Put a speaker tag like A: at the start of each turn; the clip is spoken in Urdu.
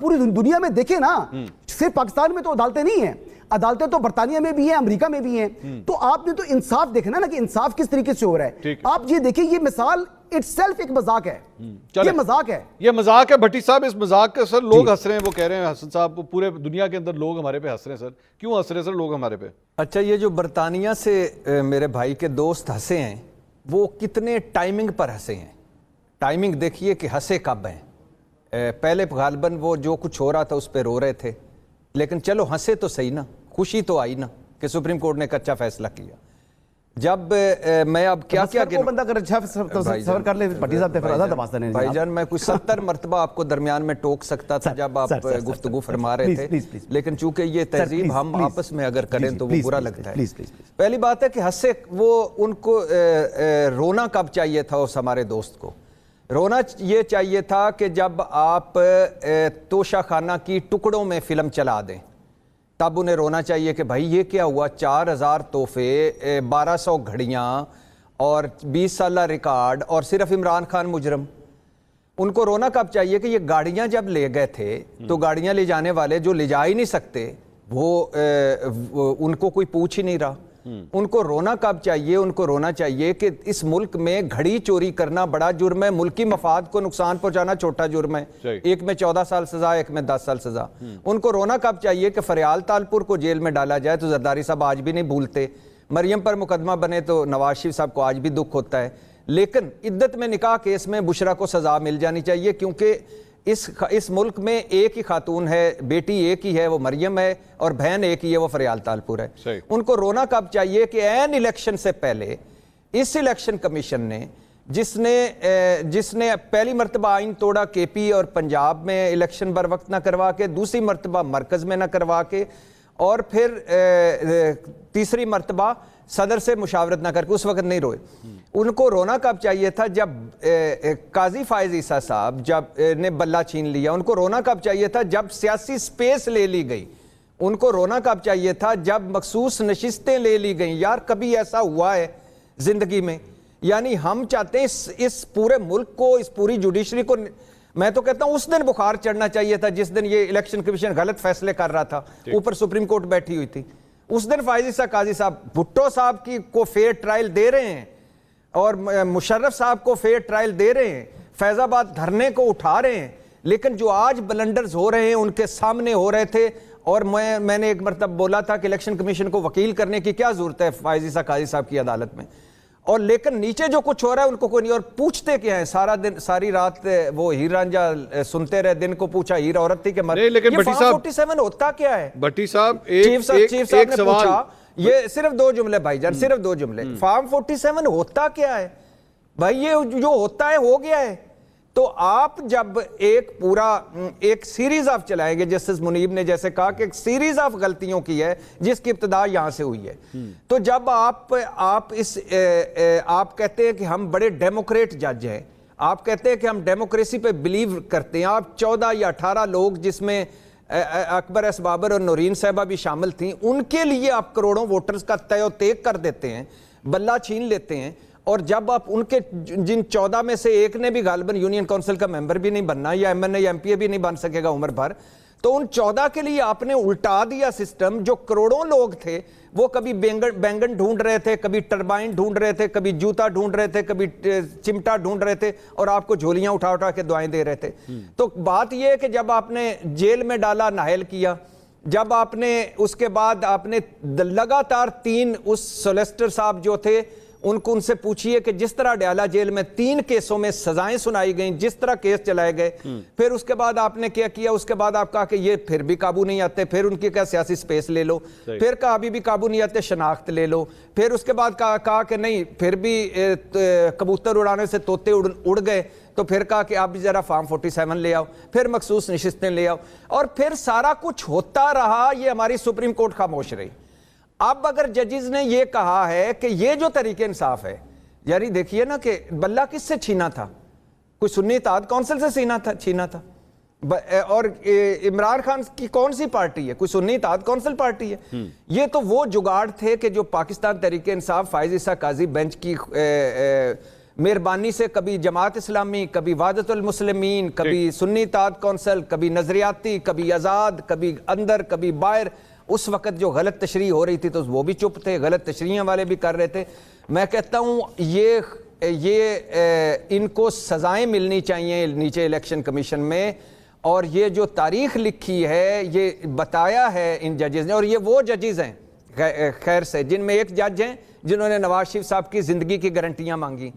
A: پوری دنیا میں دیکھیں نا, صرف پاکستان میں تو عدالتیں نہیں ہیں, عدالتیں تو برطانیہ میں بھی ہیں, امریکہ میں بھی ہیں. تو آپ نے تو انصاف دیکھنا نا کہ انصاف کس طریقے سے ہو رہا ہے. آپ یہ دیکھیں, یہ مثال اٹس سیلف ایک مذاق ہے, یہ مذاق ہے,
B: یہ مذاق ہے. بھٹی صاحب اس مذاق کا سر لوگ ہنس رہے ہیں, وہ کہہ رہے ہیں حسن صاحب پورے دنیا کے اندر لوگ ہمارے پہ ہنس رہے ہیں. سر کیوں ہنس رہے ہیں سر لوگ ہمارے پہ؟
C: اچھا, یہ جو برطانیہ سے میرے بھائی کے دوست ہنسے ہیں وہ کتنے ٹائمنگ پر ہنسے ہیں. ٹائمنگ دیکھیے کہ ہنسے کب ہیں. پہلے غالباً وہ جو کچھ ہو رہا تھا اس پہ رو رہے تھے, لیکن چلو ہنسے تو صحیح نا, خوشی تو آئی نا کہ سپریم کورٹ نے ایک اچھا فیصلہ کیا. جب میں اب کیا
A: بندہ اگر اچھا سفر کر لے بھٹی صاحب پھر آزاد واسطہ نہیں.
C: بھائی جان میں کوئی 70 مرتبہ آپ کو درمیان میں ٹوک سکتا تھا جب آپ گفتگو فرما رہے تھے, لیکن چونکہ یہ تہذیب ہم آپس میں اگر کریں تو وہ برا لگتا ہے. پہلی بات ہے کہ ہنسے, وہ ان کو رونا کب چاہیے تھا اس ہمارے دوست کو؟ رونا یہ چاہیے تھا کہ جب آپ توشہ خانہ کی ٹکڑوں میں فلم چلا دیں, تب انہیں رونا چاہیے کہ بھائی یہ کیا ہوا, 4000 تحفے, 1200 گھڑیاں اور 20 سالہ ریکارڈ اور صرف عمران خان مجرم. ان کو رونا کب چاہیے کہ یہ گاڑیاں جب لے گئے تھے تو گاڑیاں لے جانے والے جو لے جا ہی نہیں سکتے وہ ان کو کوئی پوچھ ہی نہیں رہا. ان کو رونا کب چاہیے؟ ان کو رونا چاہیے کہ اس ملک میں گھڑی چوری کرنا بڑا جرم ہے, ملکی مفاد کو نقصان پہنچانا چھوٹا جرم ہے. ایک میں 14 سال سزا, ایک میں 10 سال سزا. ان کو رونا کب چاہیے کہ فریال تالپور کو جیل میں ڈالا جائے تو زرداری صاحب آج بھی نہیں بھولتے, مریم پر مقدمہ بنے تو نواز شریف صاحب کو آج بھی دکھ ہوتا ہے. لیکن عدت میں نکاح کیس میں بشرا کو سزا مل جانی چاہیے, کیونکہ اس ملک میں ایک ہی خاتون ہے, بیٹی ایک ہی ہے وہ مریم ہے, اور بہن ایک ہی ہے وہ فریال تالپور ہے. ان کو رونا کب چاہیے کہ این الیکشن سے پہلے اس الیکشن کمیشن نے جس نے پہلی مرتبہ آئین توڑا کے پی اور پنجاب میں الیکشن بر وقت نہ کروا کے, دوسری مرتبہ مرکز میں نہ کروا کے, اور پھر تیسری مرتبہ صدر سے مشاورت نہ کر کے, اس وقت نہیں روئے. ان کو رونا کب چاہیے تھا جب قاضی فائز عیسیٰ صاحب جب نے بلہ چھین لیا. ان کو رونا کب چاہیے تھا جب سیاسی سپیس لے لی گئی. ان کو رونا کب چاہیے تھا جب مخصوص نشستیں لے لی گئیں. یار کبھی ایسا ہوا ہے زندگی میں؟ یعنی ہم چاہتے ہیں اس پورے ملک کو, اس پوری جوڈیشری کو, میں تو کہتا ہوں اس دن بخار چڑھنا چاہیے تھا جس دن یہ الیکشن کمیشن غلط فیصلے کر رہا تھا, اوپر سپریم کورٹ بیٹھی ہوئی تھی. اس دن فائز عیسیٰ قاضی صاحب بھٹو صاحب کی کو فیئر ٹرائل دے رہے ہیں, اور مشرف صاحب کو فیئر ٹرائل دے رہے ہیں, فیض آباد دھرنے کو اٹھا رہے ہیں, لیکن جو آج بلنڈرز ہو رہے ہیں ان کے سامنے ہو رہے تھے. اور میں نے ایک مرتبہ بولا تھا کہ الیکشن کمیشن کو وکیل کرنے کی کیا ضرورت ہے فائز عیسیٰ قاضی صاحب کی عدالت میں, اور لیکن نیچے جو کچھ ہو رہا ہے ان کو کوئی نہیں. اور پوچھتے کیا ہیں سارا دن ساری رات وہ ہیر رانجھا سنتے رہے, دن کو پوچھا ہیر عورت تھی کہ مر.
B: لیکن بھٹی صاحب
C: 47 ہوتا کیا ہے؟
B: بھٹی صاحب
C: چیف صاحب نے پوچھا, یہ صرف 2 جملے بھائی جان, صرف 2 جملے. فارم 47 ہوتا کیا ہے بھائی؟ یہ جو ہوتا ہے ہو گیا ہے. تو آپ جب ایک پورا ایک سیریز آف چلائیں گے, جسٹس منیب نے جیسے کہا کہ ایک سیریز آف غلطیوں کی ہے جس کی ابتدا یہاں سے ہوئی ہے, تو جب آپ کہتے ہیں کہ ہم بڑے ڈیموکریٹ جج ہیں, آپ کہتے ہیں کہ ہم ڈیموکریسی پہ بلیو کرتے ہیں, آپ 14 یا 18 لوگ جس میں اکبر ایس بابر اور نورین صاحبہ بھی شامل تھیں, ان کے لیے آپ کروڑوں ووٹرز کا تہ و تیگ کر دیتے ہیں, بلہ چھین لیتے ہیں. اور جب آپ ان کے جن 14 میں سے ایک نے بھی غالباً یونین کونسل کا ممبر بھی نہیں بننا, یا ایم این اے یا ایم پی اے بھی نہیں بن سکے گا عمر بھر, تو ان 14 کے لیے آپ نے الٹا دیا سسٹم. جو کروڑوں لوگ تھے وہ کبھی بینگن ڈھونڈ رہے تھے, کبھی ٹربائن ڈھونڈ رہے تھے, کبھی جوتا ڈھونڈ رہے تھے, کبھی چمٹا ڈھونڈ رہے تھے, اور آپ کو جھولیاں اٹھا اٹھا کے دعائیں دے رہے تھے. تو بات یہ ہے کہ جب آپ نے جیل میں ڈالا, نااہل کیا, جب آپ نے اس کے بعد آپ نے لگاتار 3 اس سولیسٹر صاحب جو تھے ان سے پوچھئے کہ جس طرح ڈیالہ جیل میں 3 کیسوں میں سزائیں سنائی گئیں, جس طرح کیس چلائے گئے, پھر اس کے بعد آپ نے کیا کیا؟ اس کے بعد آپ کہا کہ یہ پھر بھی قابو نہیں آتے, پھر ان کی کہا سیاسی سپیس لے لو, پھر کہا ابھی بھی قابو نہیں آتے, شناخت لے لو, پھر اس کے بعد کہا کہ نہیں پھر بھی کبوتر اڑانے سے طوطے اڑ گئے, تو پھر کہا کہ آپ بھی ذرا فارم 47 لے آؤ, پھر مخصوص نشستیں لے آؤ, اور پھر سارا کچھ ہوتا رہا. یہ ہماری سپریم کورٹ خاموش رہی. اب اگر ججز نے یہ کہا ہے کہ یہ جو طریقہ انصاف ہے, یعنی دیکھیے نا کہ بلہ کس سے چھینا تھا؟ کوئی سنی اتحاد کونسل سے چھینا تھا. اور عمران خان کی کون سی پارٹی ہے؟ کوئی سنی اتحاد کونسل پارٹی ہے. یہ تو وہ جگاڑ تھے کہ جو پاکستان تحریک انصاف فائز عیسیٰ قاضی بینچ کی مہربانی سے کبھی جماعت اسلامی، کبھی وحدت المسلمین، کبھی سنی اتحاد کونسل، کبھی نظریاتی، کبھی آزاد، کبھی اندر کبھی باہر. اس وقت جو غلط تشریح ہو رہی تھی تو وہ بھی چپ تھے، غلط تشریحیں والے بھی کر رہے تھے. میں کہتا ہوں یہ ان کو سزائیں ملنی چاہیے نیچے الیکشن کمیشن میں. اور یہ جو تاریخ لکھی ہے، یہ بتایا ہے ان ججز نے، اور یہ وہ ججز ہیں خیر سے جن میں ایک جج ہیں جنہوں نے نواز شریف صاحب کی زندگی کی گارنٹیاں مانگی.